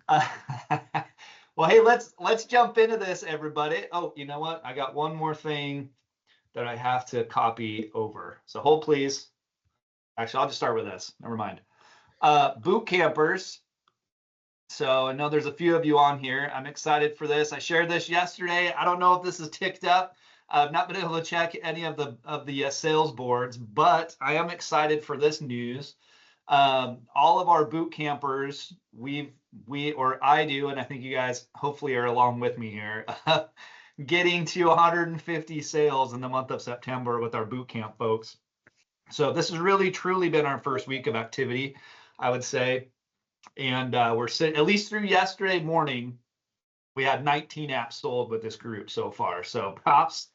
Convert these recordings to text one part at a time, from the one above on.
Uh, well, hey, let's jump into this, everybody. Oh, you know what? I got one more thing that I have to copy over. So hold please. Actually, I'll just start with this. Never mind. Boot campers. So I know there's a few of you on here. I'm excited for this. I shared this yesterday. I don't know if this is ticked up. I've not been able to check any of the sales boards, but I am excited for this news. All of our boot campers, I do, and I think you guys hopefully are along with me here, getting to 150 sales in the month of September with our boot camp folks. So this has really truly been our first week of activity, I would say. And we're sitting, at least through yesterday morning, we had 19 apps sold with this group so far. So props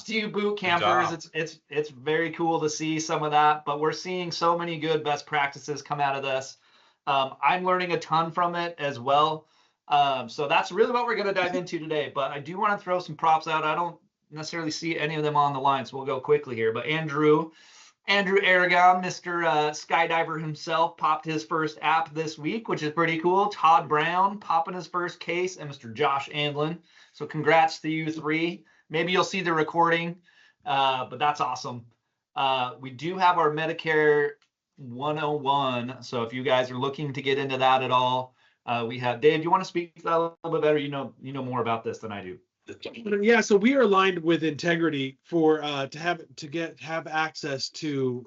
to you, boot campers. It's very cool to see some of that, but we're seeing so many good best practices come out of this. I'm learning a ton from it as well. So that's really what we're going to dive into today. But I do want to throw some props out. I don't necessarily see any of them on the line, so we'll go quickly here. But Andrew Aragon, Mr. Skydiver himself, popped his first app this week, which is pretty cool. Todd Brown popping his first case, and Mr. Josh Andlin. So congrats to you three. Maybe you'll see the recording, but that's awesome. We do have our Medicare 101. So if you guys are looking to get into that at all, we have Dave. Do you want to speak to that a little bit better? You know more about this than I do. Yeah, so we are aligned with Integrity for to have access to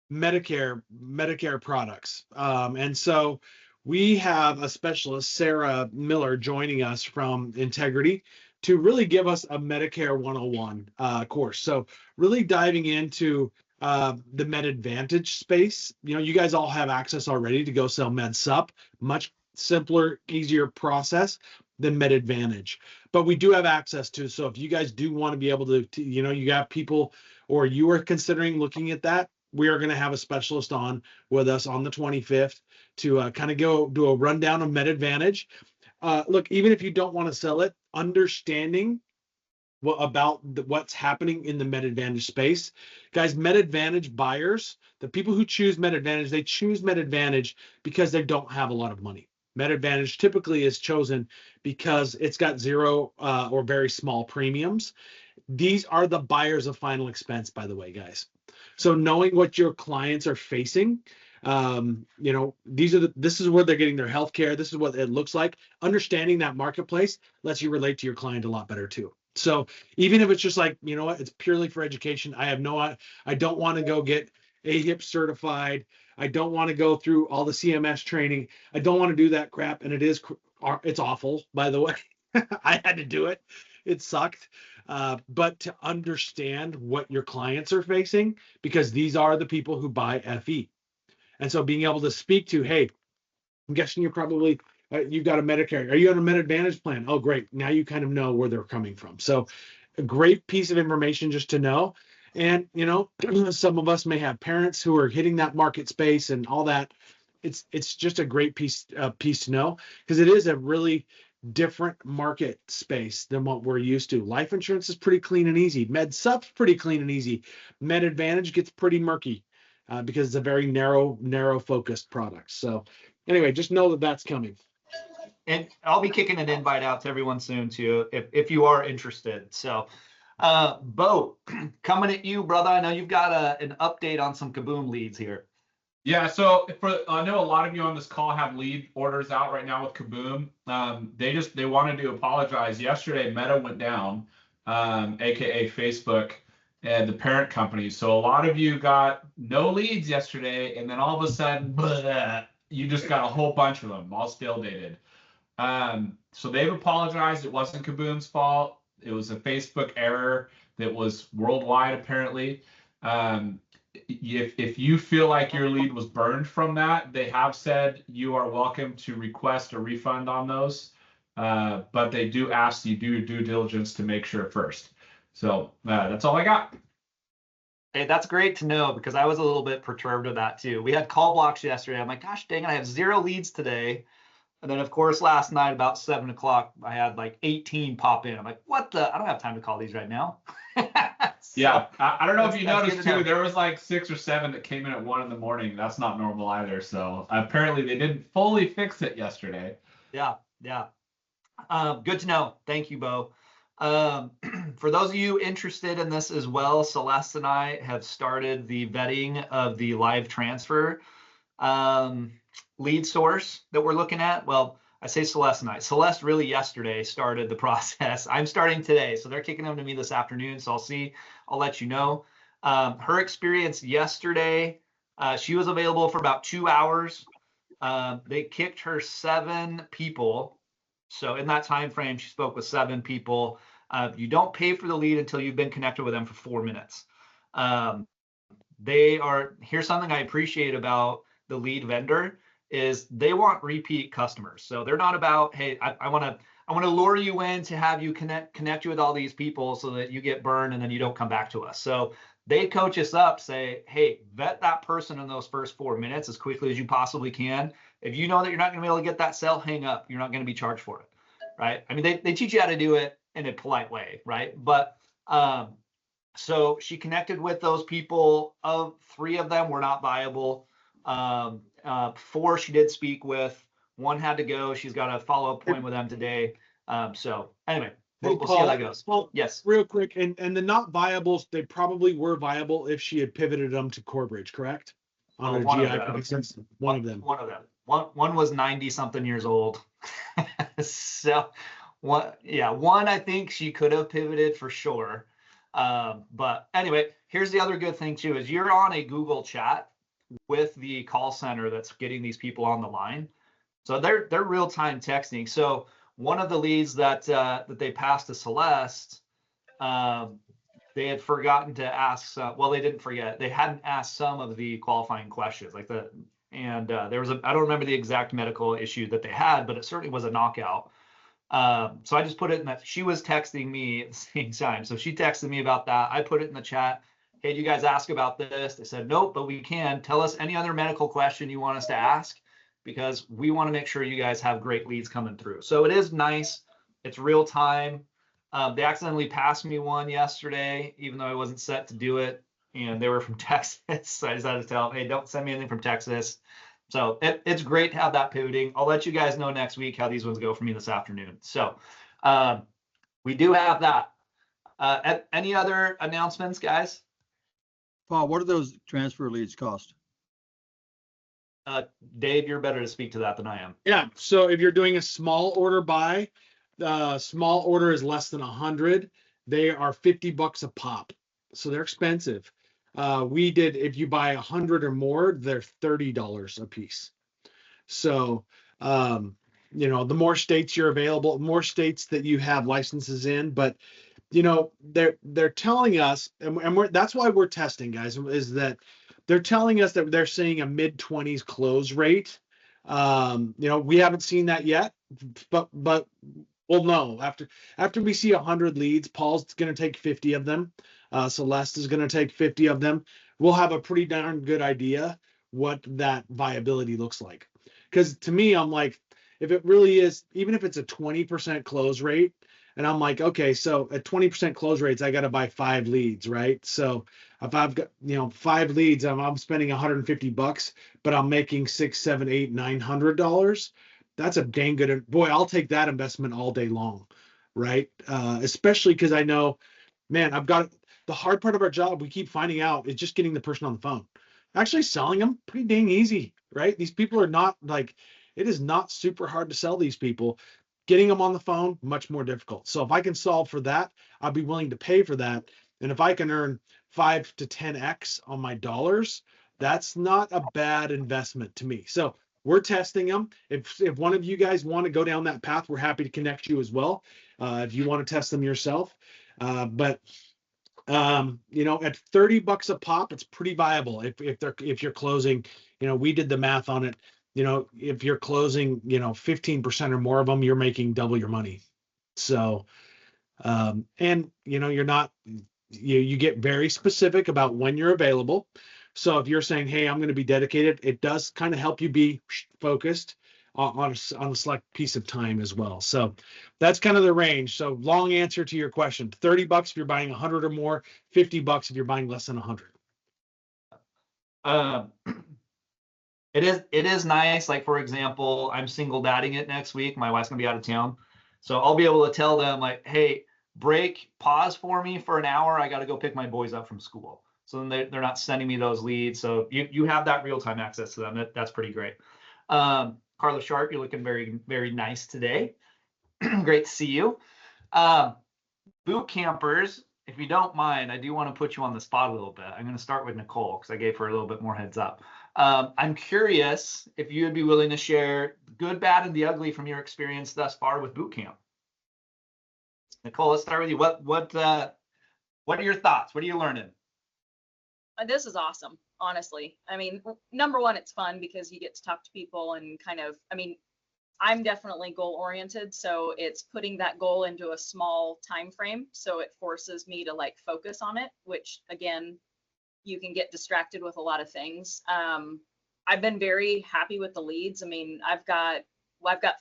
Medicare products, and so we have a specialist, Sarah Miller, joining us from Integrity to really give us a Medicare 101 course. So really diving into the Med Advantage space. You guys all have access already to go sell Med Sup, much simpler, easier process than Med Advantage. But we do have access to, so if you guys do want to be able to you got people or you are considering looking at that, we are going to have a specialist on with us on the 25th to kind of go do a rundown of Med Advantage. Look, even if you don't want to sell it, understanding what's happening in the Med Advantage space. Guys, Med Advantage buyers, the people who choose Med Advantage, they choose Med Advantage because they don't have a lot of money. Med Advantage typically is chosen because it's got zero or very small premiums. These are the buyers of final expense, by the way, guys. So knowing what your clients are facing, this is where they're getting their health care. This is what it looks like. Understanding that marketplace lets you relate to your client a lot better too. So even if it's just like, you know what, it's purely for education. I don't want to go get AHIP certified. I don't want to go through all the CMS training. I don't want to do that crap. And it's awful, by the way. I had to do it. It sucked. But to understand what your clients are facing, because these are the people who buy FE. And so being able to speak to, hey, I'm guessing you've got a Medicare. Are you on a Med Advantage plan? Oh, great. Now you kind of know where they're coming from. So a great piece of information just to know. And, some of us may have parents who are hitting that market space and all that. It's just a great piece to know, because it is a really different market space than what we're used to. Life insurance is pretty clean and easy. Med Sup's pretty clean and easy. Med Advantage gets pretty murky because it's a very narrow focused product. So anyway, just know that that's coming. And I'll be kicking an invite out to everyone soon too, if you are interested. So Bo, coming at you, brother. I know you've got an update on some Kaboom leads here. Yeah, so I know a lot of you on this call have lead orders out right now with Kaboom. They wanted to apologize. Yesterday, Meta went down, aka Facebook, and the parent company. So a lot of you got no leads yesterday, and then all of a sudden, you just got a whole bunch of them, all still dated. So they've apologized. It wasn't Kaboom's fault. It was a Facebook error that was worldwide, apparently. If you feel like your lead was burned from that, they have said you are welcome to request a refund on those. But they do ask you do due diligence to make sure first. So that's all I got. Hey, that's great to know, because I was a little bit perturbed with that too. We had call blocks yesterday. I'm like, gosh dang it, I have 0 leads today. And then, of course, last night about 7 o'clock, I had like 18 pop in. I'm like, what the? I don't have time to call these right now. Yeah, I don't know if you that's good noticed to know. too. There was like 6 or 7 that came in at 1 in the morning. That's not normal either. So apparently they didn't fully fix it yesterday. Yeah, yeah. Good to know. Thank you, Bo. For those of you interested in this as well, Celeste and I have started the vetting of the live transfer lead source that we're looking at. Well, I say Celeste and I. Celeste really yesterday started the process. I'm starting today, so they're kicking them to me this afternoon. So I'll let you know. Her experience yesterday, she was available for about 2 hours. They kicked her 7 people. So in that time frame, she spoke with 7 people. You don't pay for the lead until you've been connected with them for 4 minutes. Here's something I appreciate about the lead vendor is they want repeat customers. So they're not about, hey, I want to lure you in to have you connect you with all these people so that you get burned and then you don't come back to us. So they coach us up, say, hey, vet that person in those first 4 minutes as quickly as you possibly can. If you know that you're not going to be able to get that sale, hang up. You're not going to be charged for it, right? I mean, they teach you how to do it in a polite way, right? But so she connected with those people. Of 3 of them were not viable. 4 she did speak with. 1 had to go. She's got a follow-up point with them today. So anyway, we'll see how that goes. Paul, yes. Real quick, and the not viables, they probably were viable if she had pivoted them to Corebridge, correct? On a one GI of them. basis. One of them. One of them. One was 90 something years old. So one I think she could have pivoted for sure. But anyway, here's the other good thing too, is you're on a Google chat with the call center that's getting these people on the line. So they're real-time texting. So one of the leads that they passed to Celeste, they had forgotten to ask. Well, they didn't forget. They hadn't asked some of the qualifying questions, there was I don't remember the exact medical issue that they had, but it certainly was a knockout. So I just put it in that. She was texting me at the same time. So she texted me about that. I put it in the chat. Hey, do you guys ask about this? They said, nope, but we can. Tell us any other medical question you want us to ask, because we want to make sure you guys have great leads coming through. So it is nice. It's real time. They accidentally passed me one yesterday, even though I wasn't set to do it. And they were from Texas. So I just had to tell them, hey, don't send me anything from Texas. So it's great to have that pivoting. I'll let you guys know next week how these ones go for me this afternoon. So we do have that. Any other announcements, guys? Paul, what do those transfer leads cost? Dave, you're better to speak to that than I am. Yeah. So if you're doing a small order buy, small order is less than 100. They are $50 a pop. So they're expensive. If you buy 100 or more, they're $30 a piece. So, the more states you're available, more states that you have licenses in, but they're telling us, and that's why we're testing, guys, is that they're telling us that they're seeing a mid-20s close rate. We haven't seen that yet, but we'll know after we see 100 leads. Paul's going to take 50 of them. Celeste is going to take 50 of them. We'll have a pretty darn good idea what that viability looks like. Because to me, I'm like, if it really is, even if it's a 20% close rate, and I'm like, okay, so at 20% close rates, I got to buy 5 leads, right? So if I've got 5 leads, I'm spending $150, but I'm making $600, $700, $800, $900. That's a dang good. Boy, I'll take that investment all day long, right? Especially because I know, man, I've got the hard part of our job. We keep finding out is just getting the person on the phone. Actually, selling them pretty dang easy, right? These people are not like, it is not super hard to sell these people. Getting them on the phone, much more difficult. So if I can solve for that, I'll be willing to pay for that. And if I can earn 5 to 10x on my dollars, that's not a bad investment to me. So we're testing them. If one of you guys want to go down that path, we're happy to connect you as well. If you want to test them yourself. But at $30 a pop, it's pretty viable. If you're closing, we did the math on it. If you're closing, 15% or more of them, you're making double your money. So, you're not, you get very specific about when you're available. So if you're saying, hey, I'm going to be dedicated, it does kind of help you be focused. on a select piece of time as well. So that's kind of the range. So long answer to your question: $30 if you're buying 100 or more, $50 if you're buying less than 100. It is nice. Like, for example, I'm single dadding it next week. My wife's gonna be out of town, so I'll be able to tell them like, hey, pause for me for an hour. I got to go pick my boys up from school. So then they're not sending me those leads. So you have that real time access to them. That's pretty great. Carla Sharp, you're looking very, very nice today. Great to see you. Boot campers, if you don't mind, I do want to put you on the spot a little bit. I'm going to start with Nicole because I gave her a little bit more heads up. I'm curious if you would be willing to share the good, bad, and the ugly from your experience thus far with boot camp. Nicole, let's start with you. What are your thoughts? What are you learning? This is awesome, honestly. I mean, number one, it's fun because you get to talk to people and kind of, I mean, I'm definitely goal oriented, so it's putting that goal into a small time frame. So it forces me to like focus on it, which again, you can get distracted with a lot of things. I've been very happy with the leads. I mean, I've got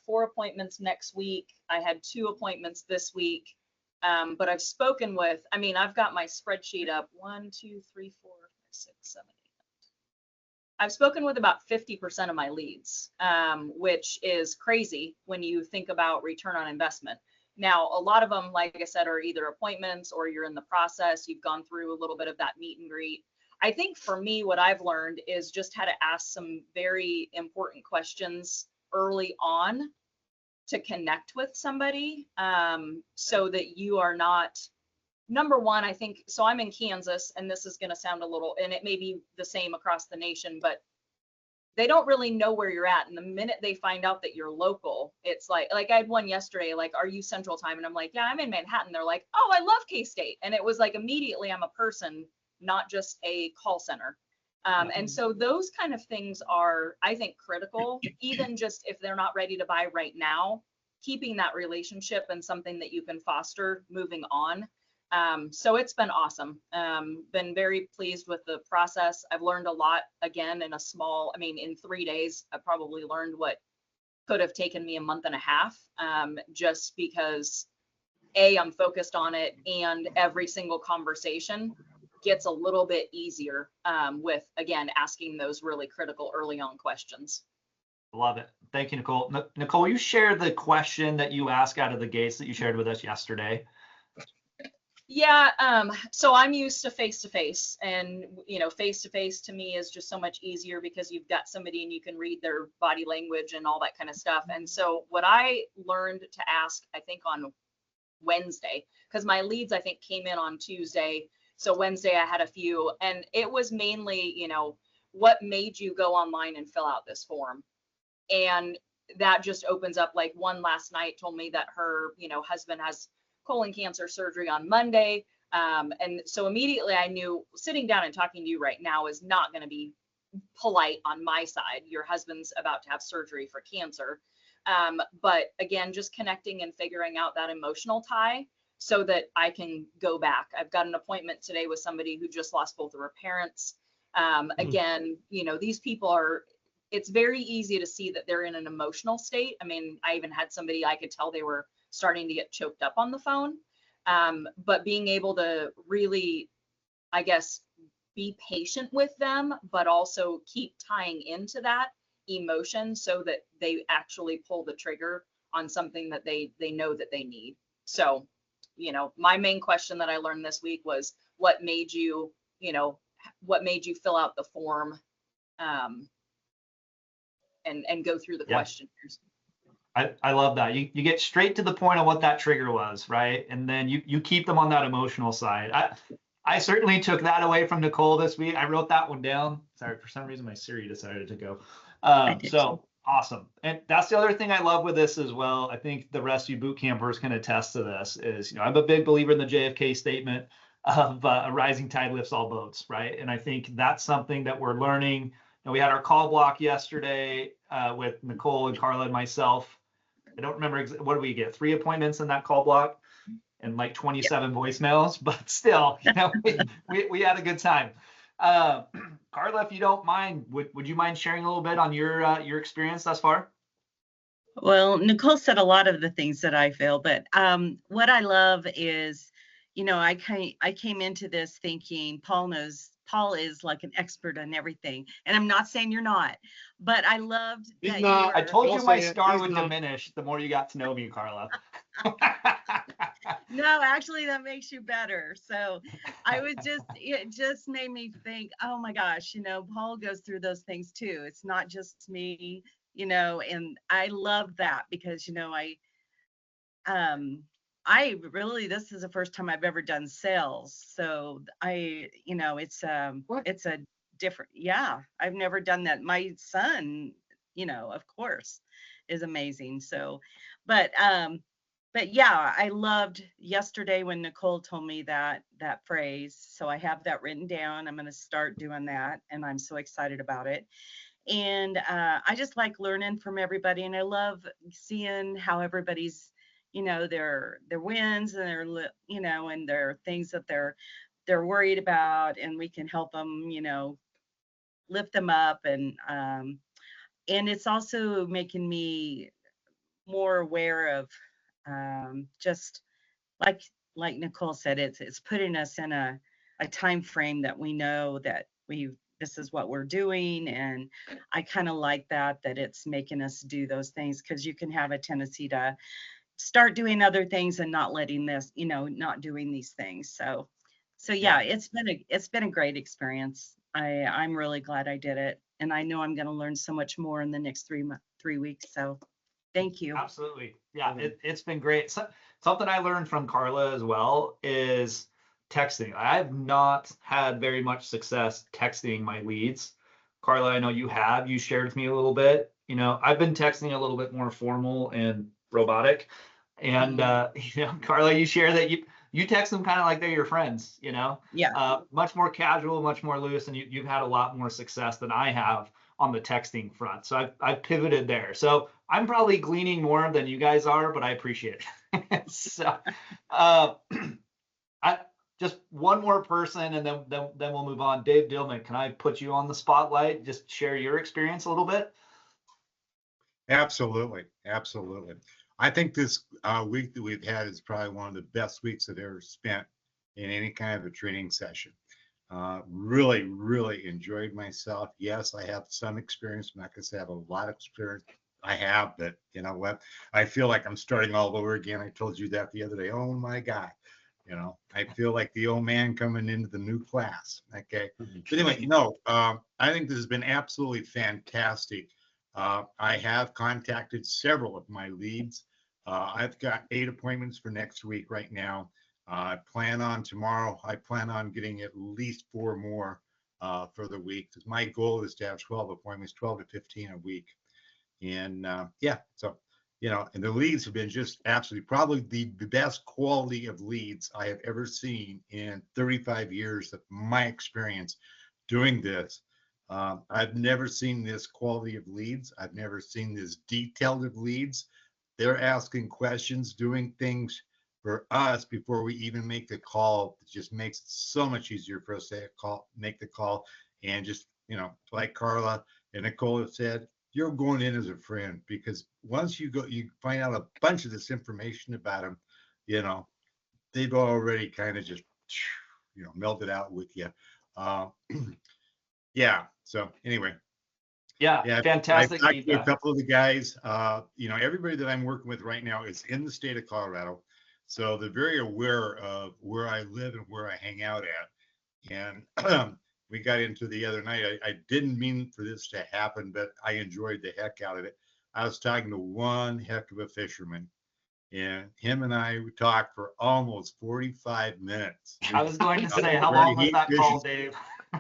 4 appointments next week. I had 2 appointments this week. But I've spoken with, I mean, I've got my spreadsheet up 1, 2, 3, 4, 5, 6, 7, 8. I've spoken with about 50% of my leads, which is crazy when you think about return on investment. Now, a lot of them, like I said, are either appointments or you're in the process. You've gone through a little bit of that meet and greet. I think for me, what I've learned is just how to ask some very important questions early on to connect with somebody, so that you are not, number one, I think, so I'm in Kansas, and this is going to sound a little, and it may be the same across the nation, but they don't really know where you're at. And the minute they find out that you're local, it's like I had one yesterday, like, are you Central Time? And I'm like, yeah, I'm in Manhattan. They're like, oh, I love K-State. And it was like, immediately I'm a person, not just a call center. And so those kind of things are, I think, critical, even just if they're not ready to buy right now, keeping that relationship and something that you can foster moving on. So it's been awesome. Been very pleased with the process. I've learned a lot, again, in in 3 days, I probably learned what could have taken me a month and a half, just because I'm focused on it, and every single conversation gets a little bit easier, with, again, asking those really critical early on questions. Love it. Thank you, Nicole. Nicole, will you share the question that you asked out of the gates that you shared with us yesterday? Yeah, so I'm used to face-to-face, and face-to-face to me is just so much easier because you've got somebody and you can read their body language and all that kind of stuff. And so what I learned to ask, I think on Wednesday, because my leads, I think, came in on Tuesday. So Wednesday I had a few, and it was mainly, what made you go online and fill out this form? And that just opens up, like, one last night told me that her, husband has colon cancer surgery on Monday. And so immediately I knew sitting down and talking to you right now is not going to be polite on my side. Your husband's about to have surgery for cancer. But again, just connecting and figuring out that emotional tie so that I can go back. I've got an appointment today with somebody who just lost both of her parents. Again, these people it's very easy to see that they're in an emotional state. I mean, I even had somebody, I could tell they were starting to get choked up on the phone. But being able to really, I guess, be patient with them, but also keep tying into that emotion so that they actually pull the trigger on something that they know that they need. So, my main question that I learned this week was what made you fill out the form, and go through the questionnaires. I love that. You get straight to the point of what that trigger was, right? And then you keep them on that emotional side. I certainly took that away from Nicole this week. I wrote that one down. Sorry, for some reason my Siri decided to go. So awesome. And that's the other thing I love with this as well. I think the rest of you boot campers can attest to this is, I'm a big believer in the JFK statement of a rising tide lifts all boats, right? And I think that's something that we're learning. We had our call block yesterday with Nicole and Carla and myself. I don't remember what did we get? 3 appointments in that call block and like 27 voicemails, but still, we had a good time. Carla, if you don't mind, would you mind sharing a little bit on your experience thus far? Well, Nicole said a lot of the things that I feel, but what I love is, I came into this thinking Paul is like an expert on everything, and I'm not saying you're not, but I loved He's that not. I you're. told Don't you my say it. star He's would not. diminish the more you got to know me, Carla. No, actually, that makes you better. So it just made me think, oh my gosh, Paul goes through those things too. It's not just me, and I love that because, I really, this is the first time I've ever done sales. So What? it's a different, yeah, I've never done that. My son, of course, is amazing. So, but, but yeah, I loved yesterday when Nicole told me that phrase. So I have that written down. I'm going to start doing that, and I'm so excited about it. And I just like learning from everybody, and I love seeing how everybody's, their wins and and their things that they're worried about, and we can help them, lift them up, and it's also making me more aware of just like Nicole said, it's putting us in a time frame that we know that this is what we're doing. And I kind of like that it's making us do those things, because you can have a tendency to start doing other things and not letting this, not doing these things. So yeah, it's been a great experience. I'm really glad I did it. And I know I'm going to learn so much more in the next 3 weeks. So thank you. Absolutely. Yeah, it's been great. Something I learned from Carla as well is texting. I've not had very much success texting my leads. Carla, I know you have. You shared with me a little bit. I've been texting a little bit more formal and robotic. And Carla, you share that you text them kind of like they're your friends, Yeah. much more casual, much more loose, and you've had a lot more success than I have on the texting front. So I've pivoted there. So I'm probably gleaning more than you guys are, but I appreciate it. So I just one more person, and then we'll move on. Dave Dillman, can I put you on the spotlight? Just share your experience a little bit. Absolutely, absolutely. I think this week that we've had is probably one of the best weeks I've ever spent in any kind of a training session. Really, really enjoyed myself. Yes, I have some experience. I'm not going to say I have a lot of experience. I have, but you know what? I feel like I'm starting all over again. I told you that the other day. Oh my God. I feel like the old man coming into the new class. Okay. But anyway, I think this has been absolutely fantastic. I have contacted several of my leads. I've got 8 appointments for next week right now. I plan on getting at least 4 more for the week. My goal is to have 12 appointments, 12 to 15 a week. And and the leads have been just absolutely probably the best quality of leads I have ever seen in 35 years of my experience doing this. I've never seen this quality of leads. I've never seen this detailed of leads. They're asking questions, doing things for us before we even make the call. It just makes it so much easier for us to make the call, and just, like Carla and Nicole have said, you're going in as a friend, because once you find out a bunch of this information about them, they've already kind of just, melted out with you. Yeah. So anyway, Yeah, I've fantastic talked to a feedback. couple of the guys. Everybody that I'm working with right now is in the state of Colorado, so they're very aware of where I live and where I hang out at. And we got into the other night. I didn't mean for this to happen, but I enjoyed the heck out of it. I was talking to one heck of a fisherman, and him and I talked for almost 45 minutes. I was going to say, how Where long was he that call, fishes Dave?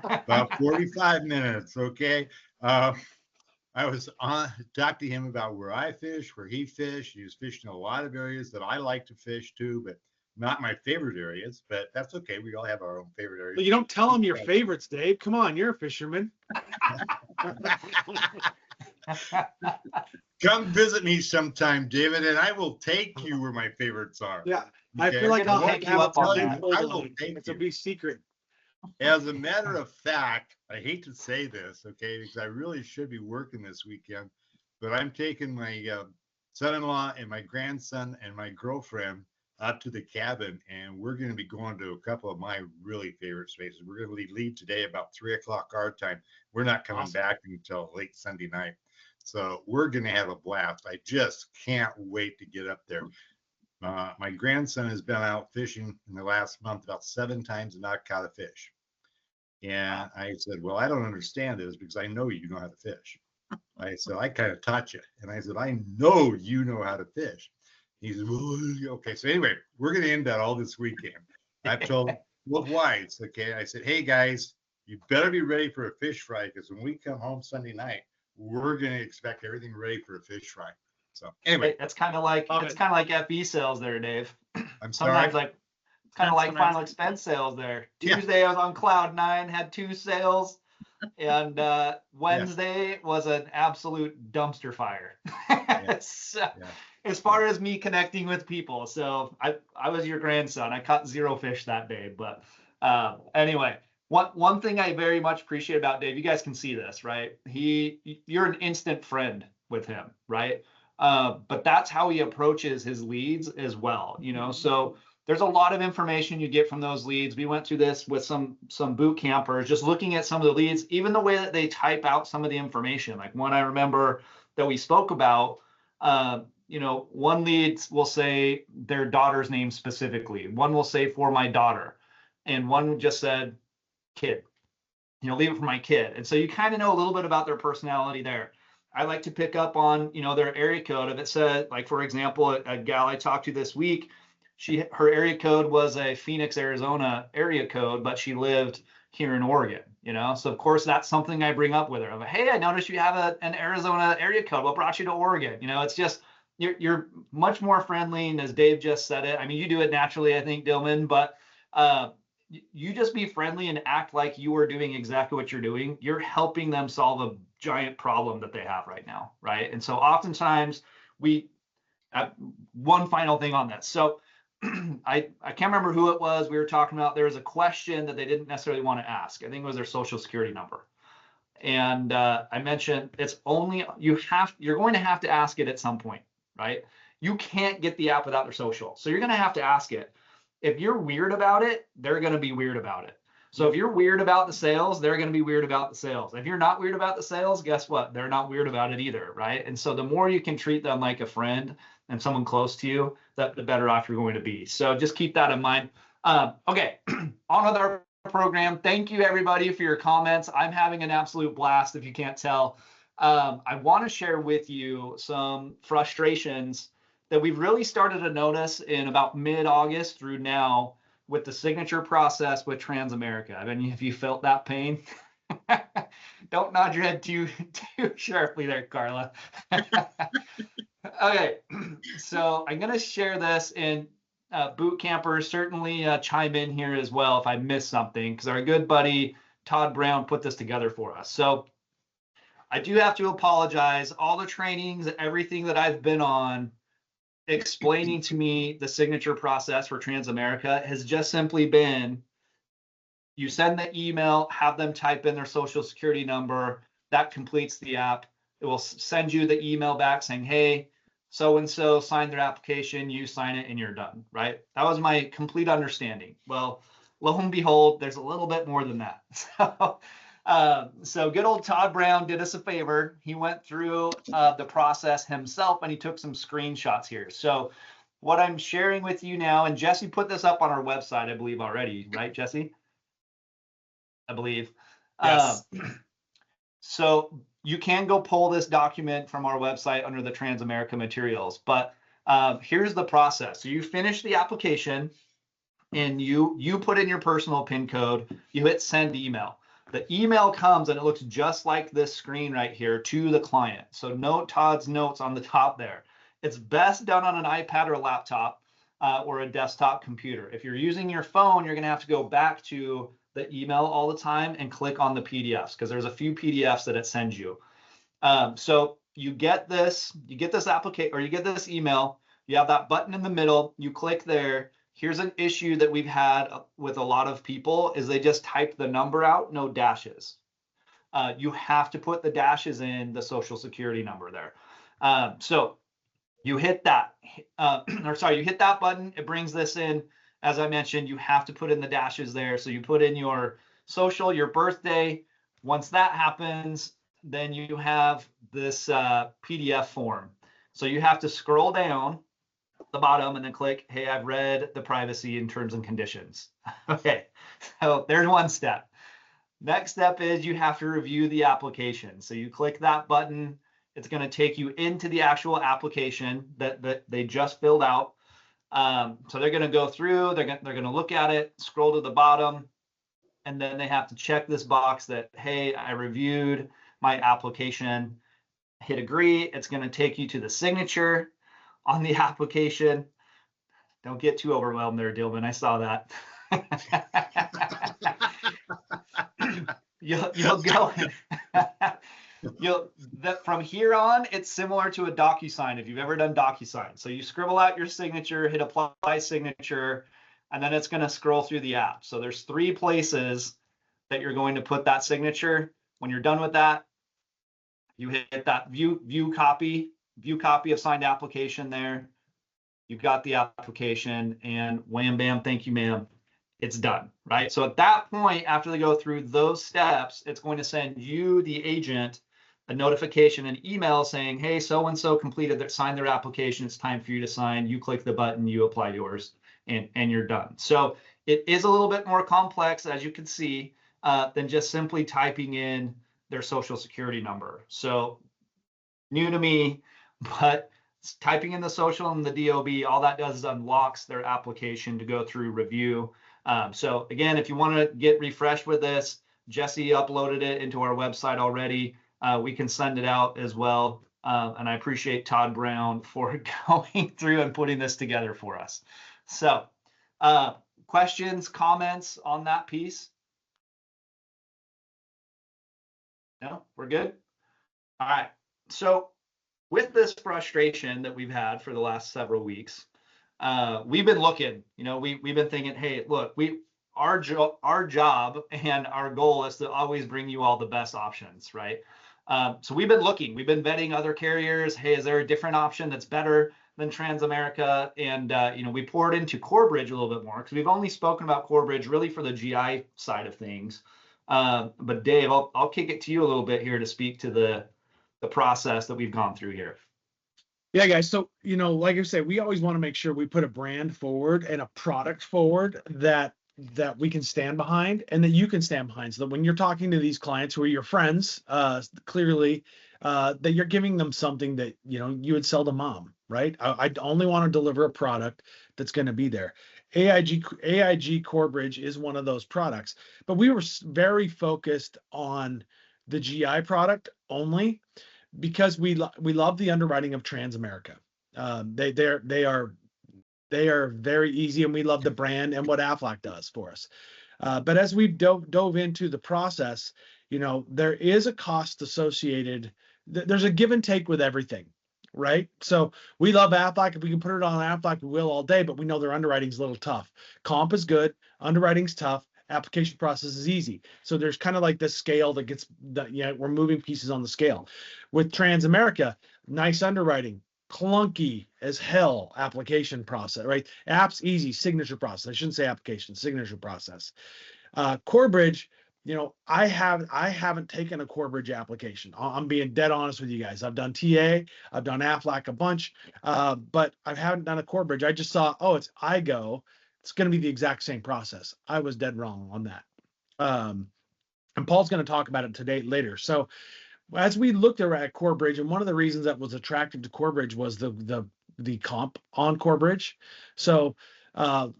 about 45 minutes. Okay. I was on talk to him about where I fish, where he fished. He was fishing a lot of areas that I like to fish too, but not my favorite areas. But that's okay. We all have our own favorite areas. But you don't tell them your favorites, Dave. Come on, you're a fisherman. Come visit me sometime, David, and I will take you where my favorites are. Yeah, okay? I feel like I'll have to have up on that. I will take It's a you. big secret. As a matter of fact, I hate to say this, okay, because I really should be working this weekend, but I'm taking my son-in-law and my grandson and my girlfriend up to the cabin, and we're going to be going to a couple of my really favorite spaces. We're going to leave today about 3 o'clock our time. We're not coming Awesome. back until late Sunday night. So we're going to have a blast. I just can't wait to get up there. My grandson has been out fishing in the last month about 7 times and not caught a fish. And I said, well, I don't understand this because I know you know how to fish. I said, I kind of taught you. And I said, I know you know how to fish. He said, well, okay. So anyway, we're going to end that all this weekend. I told him, well, why? It's okay. I said, hey, guys, you better be ready for a fish fry because when we come home Sunday night, we're going to expect everything ready for a fish fry. So anyway, That's kind of like Love it's it. kind of like FE sales there, Dave. I'm sorry. Sometimes like kind of That's like what I was final expense sales there. Yeah. Tuesday I was on cloud 9, had 2 sales, and Wednesday was an absolute dumpster fire. So, Yeah. as far as me connecting with people, so I was your grandson. I caught 0 fish that day, but anyway, one thing I very much appreciate about Dave, you guys can see this, right? You're an instant friend with him, right? But that's how he approaches his leads as well, you know. So there's a lot of information you get from those leads. We went through this with some boot campers, just looking at some of the leads, even the way that they type out some of the information. Like one I remember that we spoke about, you know, one lead will say their daughter's name specifically. One will say for my daughter, and one just said kid. You know, leave it for my kid. And so you kind of know a little bit about their personality there. I like to pick up on, you know, their area code. If it said, like, for example, a gal I talked to this week, her area code was a Phoenix, Arizona area code, but she lived here in Oregon, you know? So of course that's something I bring up with her. I'm like, hey, I noticed you have an Arizona area code. What brought you to Oregon? You know, it's just, you're much more friendly. And as Dave just said it, I mean, you do it naturally, I think, Dillman, but you just be friendly and act like you are doing exactly what you're doing. You're helping them solve a giant problem that they have right now, right? And so oftentimes one final thing on this. So I can't remember who it was we were talking about. There was a question that they didn't necessarily want to ask. I think it was their social security number. And I mentioned it's only, you're going to have to ask it at some point, right? You can't get the app without their social. So you're going to have to ask it. If you're weird about it, they're going to be weird about it. So if you're weird about the sales, they're going to be weird about the sales. If you're not weird about the sales, guess what? They're not weird about it either, right? And so the more you can treat them like a friend and someone close to you, the better off you're going to be. So just keep that in mind. Okay, on with our program. Thank you, everybody, for your comments. I'm having an absolute blast, if you can't tell. I want to share with you some frustrations that we've really started to notice in about mid-August through now with the signature process with Transamerica. I mean, have you felt that pain? Don't nod your head too sharply there, Carla. Okay, so I'm going to share this, and boot campers certainly chime in here as well if I miss something, because our good buddy Todd Brown put this together for us. So I do have to apologize. All the trainings, everything that I've been on, explaining to me the signature process for Transamerica has just simply been, you send the email, have them type in their social security number, that completes the app. It will send you the email back saying, hey, so-and-so signed their application, you sign it and you're done, right? That was my complete understanding. Well, lo and behold, there's a little bit more than that. So good old Todd Brown did us a favor. He went through the process himself and he took some screenshots here. So what I'm sharing with you now, and Jesse put this up on our website, I believe already, right, Jesse? I believe. Yes. So you can go pull this document from our website under the Transamerica materials, but here's the process. So you finish the application and you put in your personal PIN code, you hit send email. The email comes and it looks just like this screen right here to the client. So note Todd's notes on the top there. It's best done on an iPad or a laptop or a desktop computer. If you're using your phone, you're going to have to go back to the email all the time and click on the PDFs because there's a few PDFs that it sends you. So you get this application or you get this email. You have that button in the middle. You click there. Here's an issue that we've had with a lot of people is they just type the number out, no dashes. You have to put the dashes in the social security number there. So You hit that, you hit that button. It brings this in. As I mentioned, you have to put in the dashes there. So you put in your social, your birthday. Once that happens, then you have this PDF form. So you have to scroll down the bottom and then click, hey, I've read the privacy and terms and conditions. Okay, so there's one step. Next step is you have to review the application. So you click that button. It's going to take you into the actual application that they just filled out. So they're going to go through, they're going to look at it, scroll to the bottom, and then they have to check this box that, hey, I reviewed my application, hit agree. It's going to take you to the signature on the application. Don't get too overwhelmed there, Dilman. I saw that. you'll go from here on, it's similar to a DocuSign if you've ever done DocuSign. So you scribble out your signature, hit apply signature, and then it's going to scroll through the app. So there's 3 places that you're going to put that signature. When you're done with that, you hit that view copy of signed application there. You've got the application, and wham bam, thank you, ma'am. It's done, right? So at that point, after they go through those steps, it's going to send you, the agent, a notification, an email saying, hey, so-and-so signed their application. It's time for you to sign. You click the button, you apply yours, and you're done. So it is a little bit more complex, as you can see, than just simply typing in their social security number. So new to me, but typing in the social and the DOB, all that does is unlocks their application to go through review. So again, if you want to get refreshed with this, Jesse uploaded it into our website already. We can send it out as well. And I appreciate Todd Brown for going through and putting this together for us. So questions, comments on that piece? No, we're good. All right. So with this frustration that we've had for the last several weeks, we've been looking, we've been thinking, hey, look, our job and our goal is to always bring you all the best options, right? So we've been looking, we've been vetting other carriers. Hey, is there a different option that's better than Transamerica? And, we poured into Corebridge a little bit more because we've only spoken about Corebridge really for the GI side of things. But Dave, I'll kick it to you a little bit here to speak to the process that we've gone through here. Yeah, guys. So, like I said, we always want to make sure we put a brand forward and a product forward that we can stand behind and that you can stand behind. So that when you're talking to these clients who are your friends, clearly, that you're giving them something that, you would sell to mom, right? I only want to deliver a product that's going to be there. AIG Corebridge is one of those products, but we were very focused on the GI product only, because we love the underwriting of Transamerica. They are very easy, and we love the brand and what Aflac does for us. But as we dove into the process, there is a cost associated. There's a give and take with everything, right? So we love Aflac. If we can put it on Aflac, we will all day. But we know their underwriting's a little tough. Comp is good, underwriting's tough. Application process is easy. So there's kind of like this scale we're moving pieces on the scale. With Transamerica, nice underwriting, clunky as hell application process, right? Apps easy, signature process. I shouldn't say application, signature process. Corebridge, I haven't taken a Corebridge application. I'm being dead honest with you guys. I've done TA, I've done Aflac a bunch, but I haven't done a Corebridge. I just saw, it's IGO. It's going to be the exact same process. I was dead wrong on that. And Paul's going to talk about it today later. So as we looked at Corebridge, and one of the reasons that was attractive to Corebridge was the comp on Corebridge. So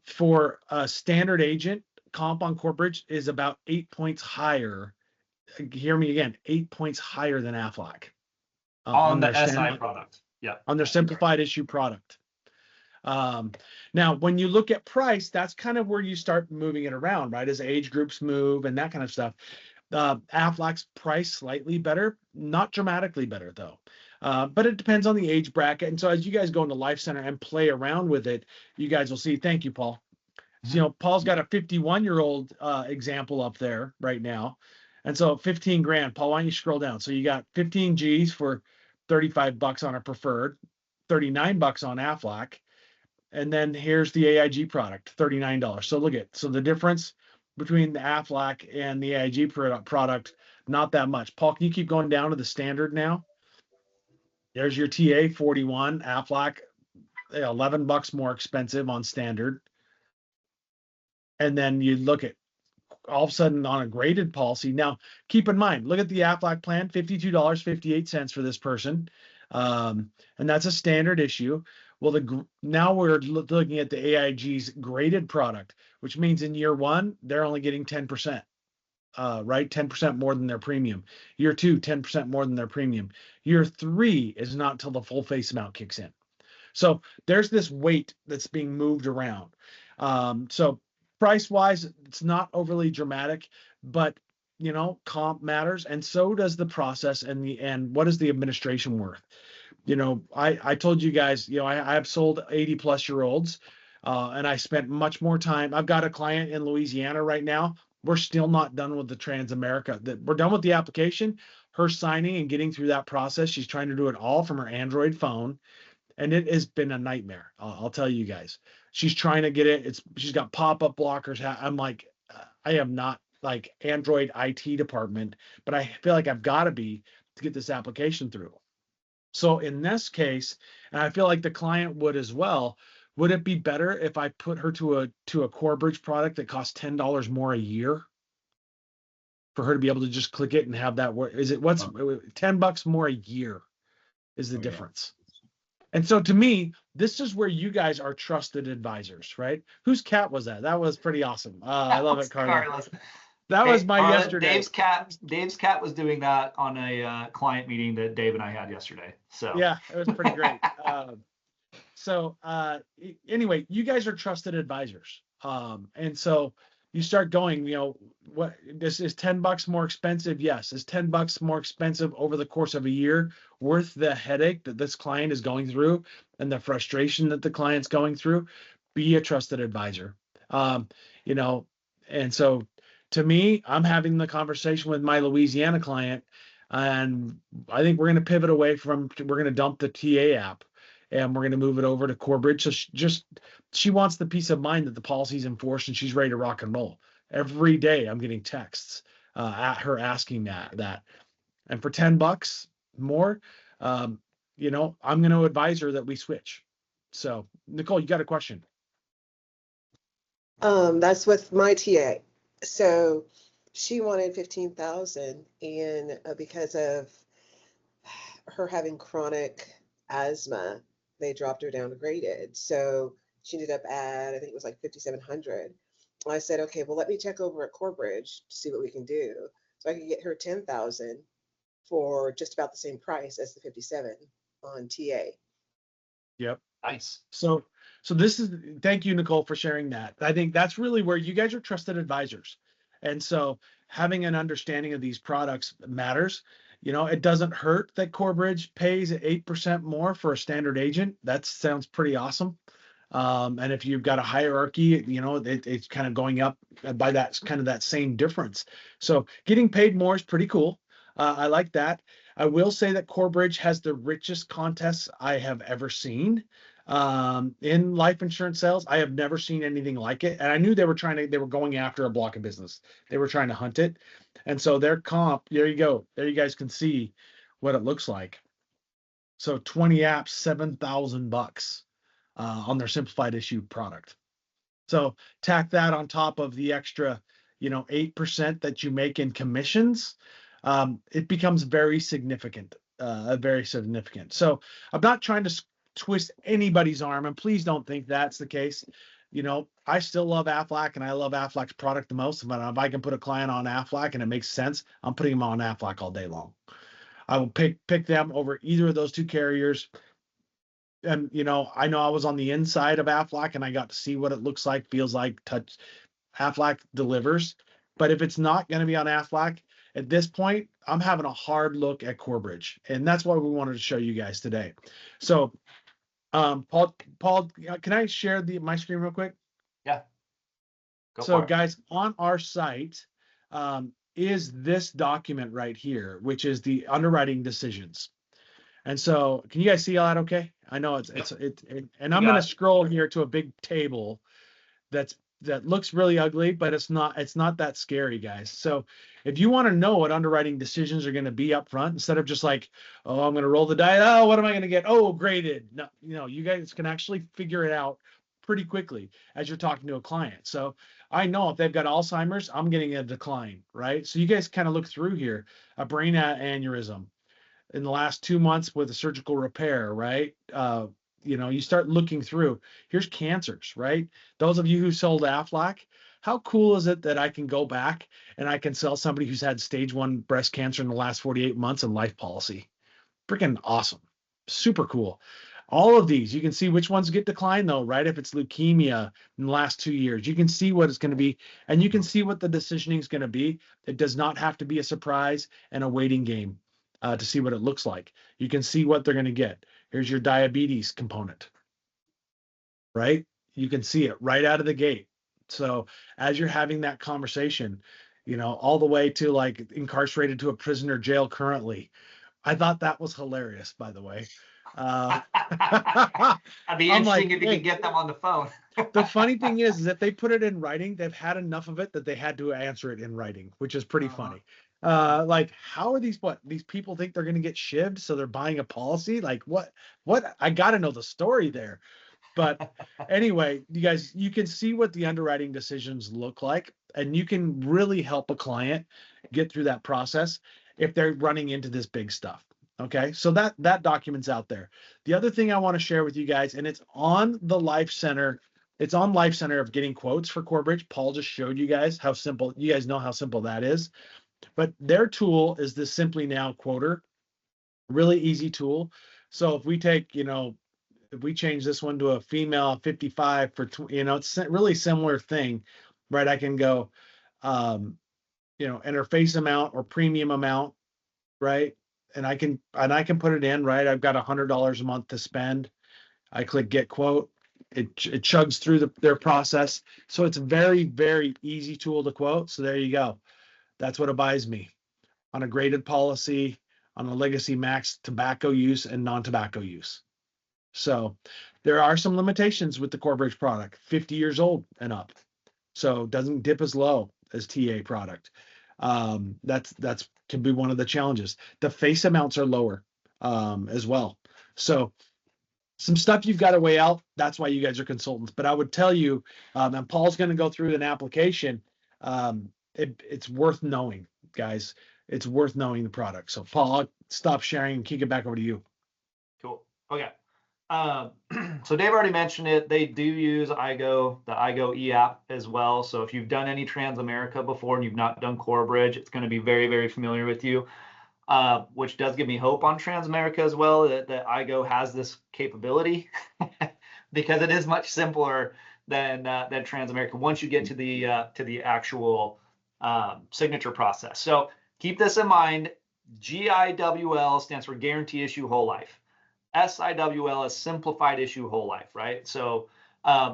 for a standard agent, comp on Corebridge is about 8 points higher. Hear me again, 8 points higher than Aflac on the SI product. Yeah, on their simplified issue product. Now, when you look at price, that's kind of where you start moving it around, right? As age groups move and that kind of stuff. Aflac's price slightly better, not dramatically better though. But it depends on the age bracket. And so as you guys go into Life Center and play around with it, you guys will see. Thank you, Paul. So, Paul's got a 51-year-old example up there right now. And so 15 grand. Paul, why don't you scroll down? So you got 15 G's for $35 on a preferred. $39 on Aflac. And then here's the AIG product, $39. So look at, so the difference between the Aflac and the AIG product, not that much. Paul, can you keep going down to the standard now? There's your TA 41, Aflac, $11 more expensive on standard. And then you look at all of a sudden on a graded policy. Now, keep in mind, look at the Aflac plan, $52.58 for this person. And that's a standard issue. Well, now we're looking at the AIG's graded product, which means in year one, they're only getting 10%, right? 10% more than their premium. Year two, 10% more than their premium. Year three is not until the full face amount kicks in. So there's this weight that's being moved around. So price wise, it's not overly dramatic, but you know, comp matters, and so does the process and what is the administration worth. You know, I told you guys, you know, I have sold 80+-year-olds, and I spent much more time. I've got a client in Louisiana right now. We're still not done with the Transamerica. We're done with the application, her signing and getting through that process. She's trying to do it all from her Android phone, and it has been a nightmare. I'll tell you guys. She's trying to get it. She's got pop-up blockers. I'm like, I am not like Android IT department, but I feel like I've got to be to get this application through. So in this case, and I feel like the client would as well, would it be better if I put her to a Corebridge product that costs $10 more a year for her to be able to just click it and have that work? Is it what's $10 more a year is the difference? And so to me, this is where you guys are trusted advisors, right? Whose cat was that? That was pretty awesome. I love it, Carla. That was my Carla, yesterday. Dave's cat was doing that on a client meeting that Dave and I had yesterday. So yeah, it was pretty great. Anyway, you guys are trusted advisors. And so you start going, you know, what this is $10 more expensive? Yes. Is $10 more expensive over the course of a year worth the headache that this client is going through and the frustration that the client's going through? Be a trusted advisor. You know, and so to me, I'm having the conversation with my Louisiana client, and I think we're going to pivot away from, we're going to dump the TA app and we're going to move it over to Corebridge. So she wants the peace of mind that the policy's enforced and she's ready to rock and roll. Every day I'm getting texts at her asking that. And for $10 more, you know, I'm going to advise her that we switch. So Nicole, you got a question? That's with my TA. So she wanted 15,000, and because of her having chronic asthma, they dropped her down to graded. So she ended up at, I think it was like 5,700. I said, okay, well, let me check over at Corebridge to see what we can do. So I could get her 10,000 for just about the same price as the 57 on TA. Yep. nice. So this is, thank you, Nicole, for sharing that. I think that's really where you guys are trusted advisors. And so having an understanding of these products matters. You know, it doesn't hurt that Corebridge pays 8% more for a standard agent. That sounds pretty awesome. And if you've got a hierarchy, you know, it's kind of going up by that kind of that same difference. So getting paid more is pretty cool. I like that. I will say that Corebridge has the richest contests I have ever seen in life insurance sales. I have never seen anything like it. And I knew they were going after a block of business. They were trying to hunt it. And so their comp, there you go. There you guys can see what it looks like. So 20 apps, $7,000 on their simplified issue product. So tack that on top of the extra, you know, 8% that you make in commissions. It becomes very significant, very significant. So I'm not trying to twist anybody's arm, and please don't think that's the case. You know, I still love Aflac, and I love Aflac's product the most. But if I can put a client on Aflac and it makes sense, I'm putting them on Aflac all day long. I will pick them over either of those two carriers. And, you know I was on the inside of Aflac and I got to see what it looks like, feels like, touch. Aflac delivers. But if it's not going to be on Aflac, at this point, I'm having a hard look at Corebridge. And that's what we wanted to show you guys today. So, Paul, can I share my screen real quick? Yeah. Go So for it. guys, on our site is this document right here, which is the underwriting decisions. And so can you guys see all that okay? I know and I'm got going to it. scroll here to a big table that looks really ugly, but it's not that scary, guys. So if you want to know what underwriting decisions are going to be up front, instead of just like, oh, I'm going to roll the die. Oh, what am I going to get? Oh, graded. No, you guys can actually figure it out pretty quickly as you're talking to a client. So I know if they've got Alzheimer's, I'm getting a decline, right? So you guys kind of look through here, a brain aneurysm in the last 2 months with a surgical repair, right? You start looking through. Here's cancers, right? Those of you who sold Aflac, how cool is it that I can go back and I can sell somebody who's had stage 1 breast cancer in the last 48 months and life policy? Freaking awesome. Super cool. All of these, you can see which ones get declined though, right? If it's leukemia in the last 2 years, you can see what it's going to be and you can see what the decisioning is going to be. It does not have to be a surprise and a waiting game to see what it looks like. You can see what they're going to get. Here's your diabetes component, right? You can see it right out of the gate. So as you're having that conversation, all the way to like incarcerated to a prisoner jail currently, I thought that was hilarious, by the way. That'd be I'm interesting like, if you hey, could get them on the phone. the funny thing is if they put it in writing, they've had enough of it that they had to answer it in writing, which is pretty funny. Like, how are these people think they're going to get shivved, so they're buying a policy? Like, what? I got to know the story there. But anyway, you guys, you can see what the underwriting decisions look like, and you can really help a client get through that process if they're running into this big stuff. Okay, so that document's out there. The other thing I want to share with you guys, and it's on the Life Center. It's on Life Center of getting quotes for Corebridge. Paul just showed you guys how simple. You guys know how simple that is. But their tool is the Simply Now quoter. Really easy tool. So if we take, if we change this one to a female 55 for, it's a really similar thing, right? I can go, enter face amount or premium amount, right? And I can put it in, right? I've got $100 a month to spend. I click get quote. It chugs through their process. So it's a very, very easy tool to quote. So there you go. That's what it buys me on a graded policy, on a legacy max tobacco use and non-tobacco use. So there are some limitations with the Corebridge product, 50 years old and up. So it doesn't dip as low as TA product. That's can be one of the challenges. The face amounts are lower as well. So some stuff you've got to weigh out. That's why you guys are consultants. But I would tell you, and Paul's going to go through an application. It's worth knowing, guys. It's worth knowing the product. So Paul, I'll stop sharing and kick it back over to you. Cool. Okay. So Dave already mentioned it. They do use IGO, the IGO e-app as well. So if you've done any Transamerica before and you've not done Corebridge, it's going to be very, very familiar with you, which does give me hope on Transamerica as well, that IGO has this capability because it is much simpler than Transamerica once you get to the actual signature process. So keep this in mind. GIWL stands for Guarantee Issue Whole Life. SIWL is Simplified Issue Whole Life, right? So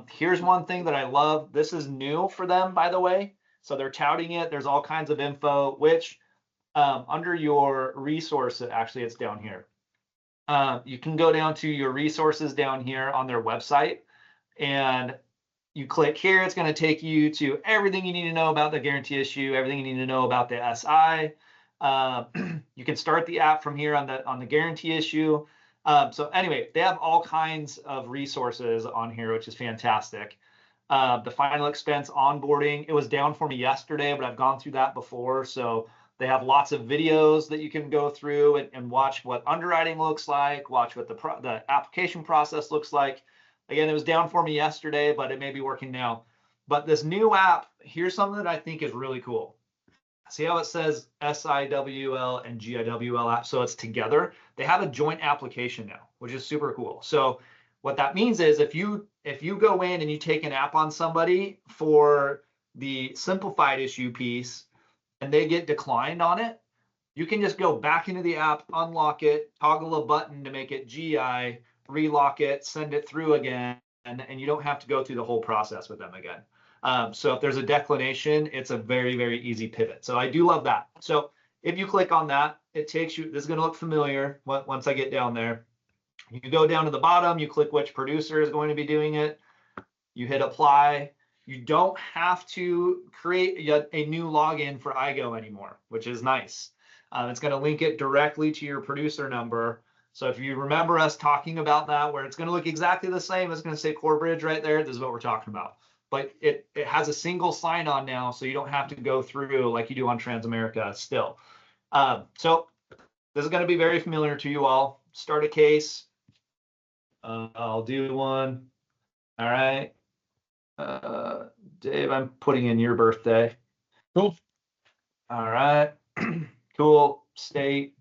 here's one thing that I love. This is new for them, by the way. So they're touting it. There's all kinds of info, which under your resources, actually it's down here. You can go down to your resources down here on their website, and you click here. It's going to take you to everything you need to know about the guarantee issue, everything you need to know about the SI. You can start the app from here on the guarantee issue. So anyway, they have all kinds of resources on here, which is fantastic. The final expense onboarding, it was down for me yesterday, but I've gone through that before. So they have lots of videos that you can go through and watch what underwriting looks like, watch what the application process looks like. Again, it was down for me yesterday, but it may be working now. But this new app, here's something that I think is really cool. See how it says SIWL and GIWL app? So it's together. They have a joint application now, which is super cool. So what that means is if you go in and you take an app on somebody for the simplified issue piece and they get declined on it, you can just go back into the app, unlock it, toggle a button to make it GI, relock it, send it through again, and you don't have to go through the whole process with them again. So if there's a declination, it's a very, very easy pivot. So I do love that. So if you click on that, it takes you, this is going to look familiar once I get down there. You go down to the bottom, you click which producer is going to be doing it. You hit apply. You don't have to create a new login for iGo anymore, which is nice. It's going to link it directly to your producer number. So if you remember us talking about that, where it's going to look exactly the same, it's going to say Core Bridge right there. This is what we're talking about. But it has a single sign-on now, so you don't have to go through like you do on Transamerica still. So this is going to be very familiar to you all. Start a case. I'll do one. All right. Dave, I'm putting in your birthday. Cool. All right. Cool. State,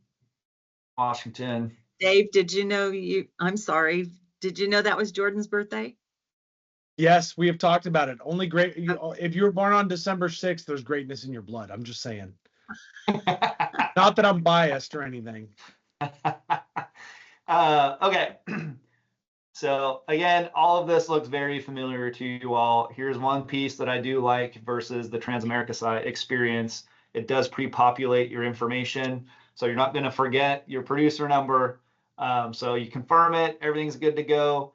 Washington. Dave, did you know I'm sorry. Did you know that was Jordan's birthday? Yes, we have talked about it. Only great. If you were born on December 6th, there's greatness in your blood. I'm just saying. Not that I'm biased or anything. Okay. So again, all of this looks very familiar to you all. Here's one piece that I do like versus the Transamerica side experience. It does pre-populate your information, so you're not going to forget your producer number. So you confirm it, everything's good to go.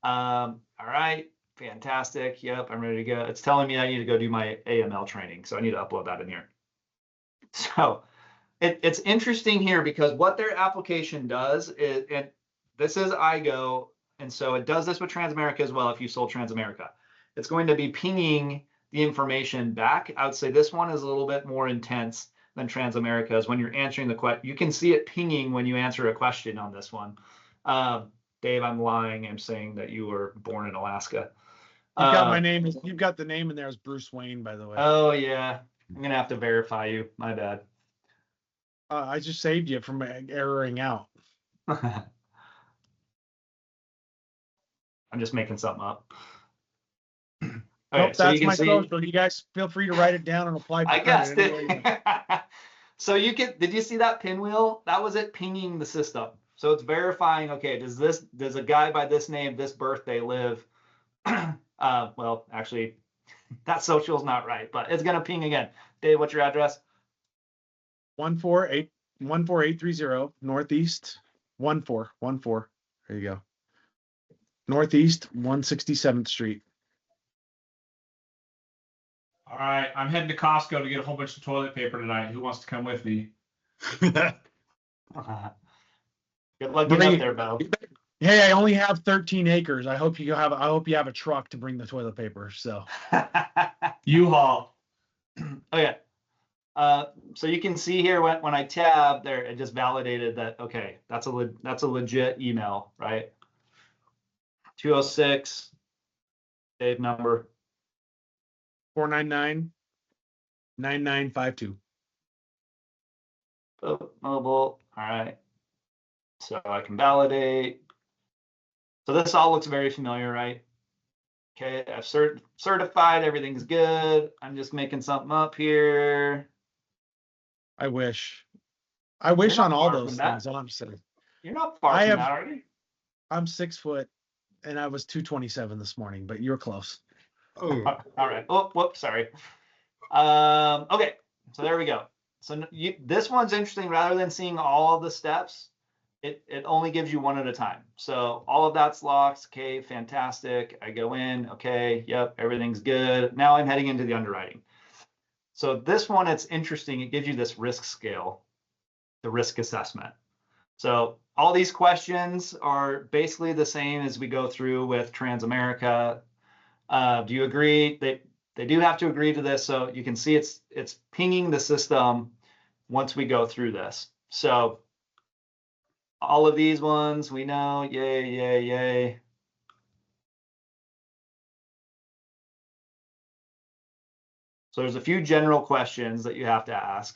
All right, fantastic. Yep, I'm ready to go. It's telling me I need to go do my AML training, so I need to upload that in here. So it's interesting here because what their application does is, and this is iGo, and so it does this with Transamerica as well if you sold Transamerica. It's going to be pinging the information back. I would say this one is a little bit more intense than Transamerica's. When you're answering the question, you can see it pinging when you answer a question on this one. Dave, I'm lying. I'm saying that you were born in Alaska. You've got my name. You've got the name in there as Bruce Wayne, by the way. Oh yeah, I'm gonna have to verify you. My bad. I just saved you from erroring out. I'm just making something up. Okay, Nope, so that's you can my see, social. You guys feel free to write it down and apply for I guessed credit. it. So you can, did you see that pinwheel? That was it pinging the system. So it's verifying, okay, does a guy by this name, this birthday live? Well, actually, that social is not right, but it's gonna ping again. Dave, what's your address? 14830 Northeast 1414. There you go. Northeast 167th Street. All right, I'm heading to Costco to get a whole bunch of toilet paper tonight. Who wants to come with me? Good luck getting up there, Bo. Hey, I only have 13 acres. I hope you have a truck to bring the toilet paper. So U-Haul. Okay. So you can see here when I tab there, it just validated that, okay, that's a legit email, right? 206, Dave number. 499-9952. Mobile. All right. So I can validate. So this all looks very familiar, right? Okay, I've certified, everything's good. I'm just making something up here. I wish on all those things. I'm saying. You're not far from that, are you? I'm 6 foot and I was 227 this morning, but you're close. Oh, All right. Oh, whoops, sorry. Okay, so there we go. So this one's interesting. Rather than seeing all of the steps, it only gives you one at a time. So all of that's locked. Okay, fantastic. I go in. Okay, yep, everything's good. Now I'm heading into the underwriting. So this one, it's interesting. It gives you this risk scale, the risk assessment. So all these questions are basically the same as we go through with Transamerica. Do you agree? They do have to agree to this. So you can see it's pinging the system once we go through this. So all of these ones we know, yay, yay, yay. So there's a few general questions that you have to ask.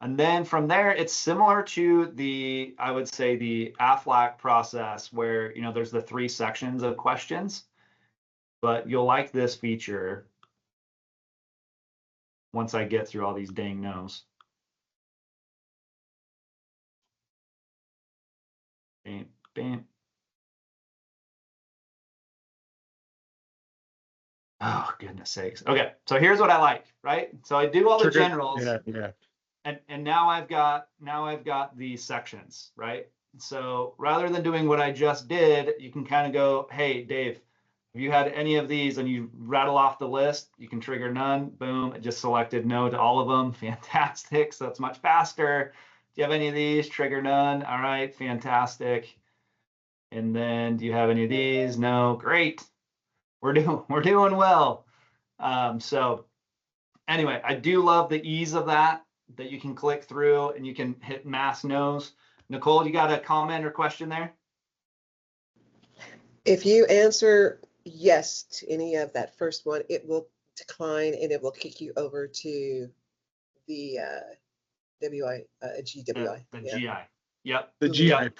And then from there, it's similar to the, I would say, the AFLAC process where, you know, there's the 3 sections of questions, but you'll like this feature once I get through all these dang no's. Bam, bam. Oh, goodness sakes. Okay, so here's what I like, right? So I do all the generals. Yeah. and now I've got these sections, right? So rather than doing what I just did, you can kind of go, hey, Dave, have you had any of these? And you rattle off the list, you can trigger none, boom, it just selected no to all of them. Fantastic. So it's much faster. Do you have any of these? Trigger none. All right, fantastic. And then do you have any of these? No, great. We're doing well. So anyway, I do love the ease of that you can click through and you can hit mass no's. Nicole, you got a comment or question there? If you answer yes to any of that first one, it will decline and it will kick you over to the GWI. The Yeah. GI. Yep. The Mhm. GI.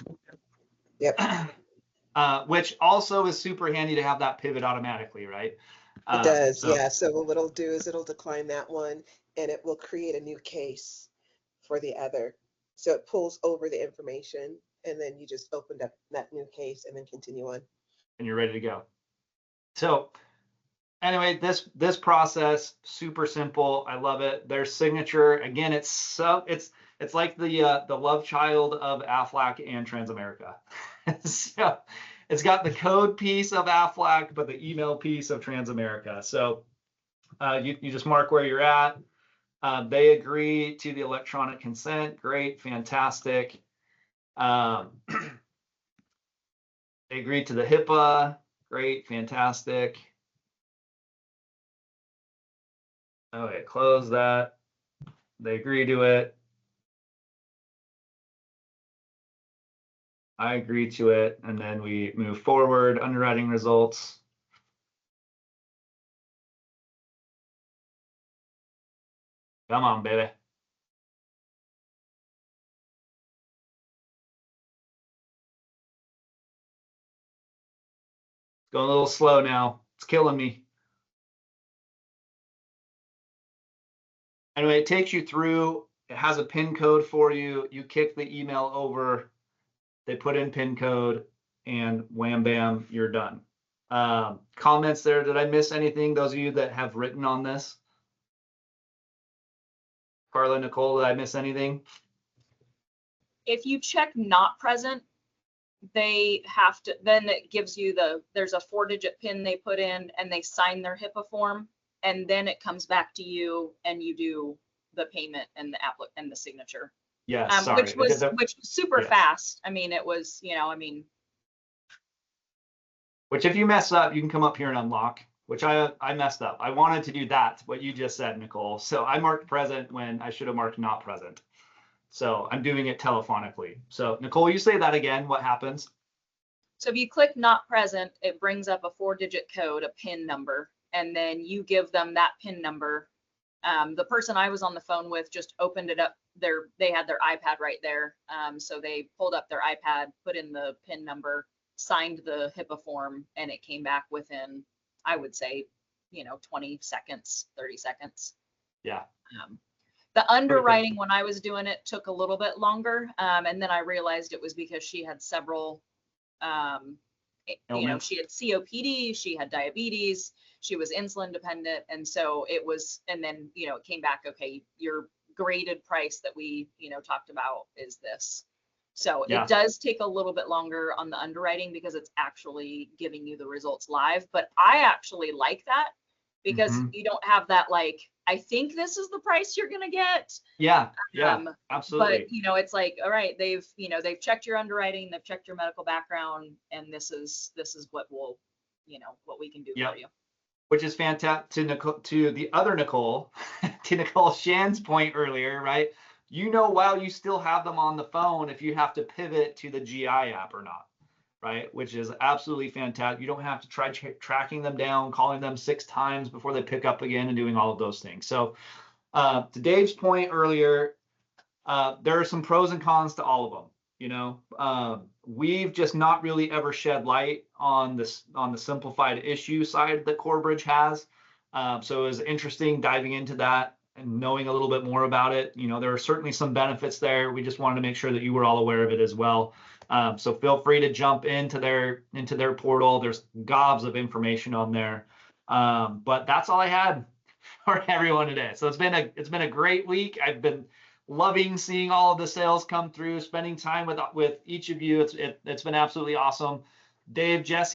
Yep. Which also is super handy to have that pivot automatically, right? It does. So, Yeah. So what it'll do is it'll decline that one and it will create a new case for the other. So it pulls over the information and then you just opened up that new case and then continue on. and you're ready to go. So anyway, this process, super simple. I love it. Their signature, again, it's like the love child of Aflac and Transamerica. So it's got the code piece of Aflac, but the email piece of Transamerica. So you just mark where you're at. They agree to the electronic consent. Great, fantastic. They agreed to the HIPAA. Great, fantastic. Okay, close that. They agree to it. I agree to it. And then we move forward, underwriting results. Come on, baby. It's going a little slow now. It's killing me. Anyway, it takes you through. It has a PIN code for you. You kick the email over. They put in PIN code, and wham, bam, you're done. Comments there. Did I miss anything? Those of you that have written on this? Carla, Nicole, did I miss anything? If you check not present, they have to, then it gives you there's a 4-digit PIN they put in and they sign their HIPAA form. And then it comes back to you and you do the payment and the signature. Yes, sorry. Which was super fast. I mean, it was, which if you mess up, you can come up here and unlock, which I messed up. I wanted to do that, what you just said, Nicole. So I marked present when I should have marked not present. So I'm doing it telephonically. So Nicole, you say that again, what happens? So if you click not present, it brings up a 4-digit code, a PIN number, and then you give them that PIN number. The person I was on the phone with just opened it up. They had their iPad right there. So they pulled up their iPad, put in the PIN number, signed the HIPAA form, and it came back within, I would say, 20 seconds, 30 seconds. Yeah. The underwriting when I was doing it took a little bit longer. And then I realized it was because she had several, she had COPD, she had diabetes, she was insulin dependent. And so it was, and then, it came back, okay, your graded price that we, talked about is this. So it does take a little bit longer on the underwriting because it's actually giving you the results live. But I actually like that because you don't have that, like, I think this is the price you're going to get. Yeah, absolutely. But, it's like, all right, they've checked your underwriting, they've checked your medical background, and this is what we'll, what we can do for you. Which is fantastic to the other Nicole, to Nicole Shan's point earlier, right? While you still have them on the phone, if you have to pivot to the GI app or not, right? Which is absolutely fantastic. You don't have to try tracking them down, calling them 6 times before they pick up again and doing all of those things. So to Dave's point earlier, there are some pros and cons to all of them. We've just not really ever shed light on the simplified issue side that Corebridge has. So it was interesting diving into that and knowing a little bit more about it. There are certainly some benefits there. We just wanted to make sure that you were all aware of it as well. So feel free to jump into their portal. There's gobs of information on there. But that's all I had for everyone today. So it's been a great week. I've been loving seeing all of the sales come through, spending time with each of you. It's been absolutely awesome. Dave, Jesse,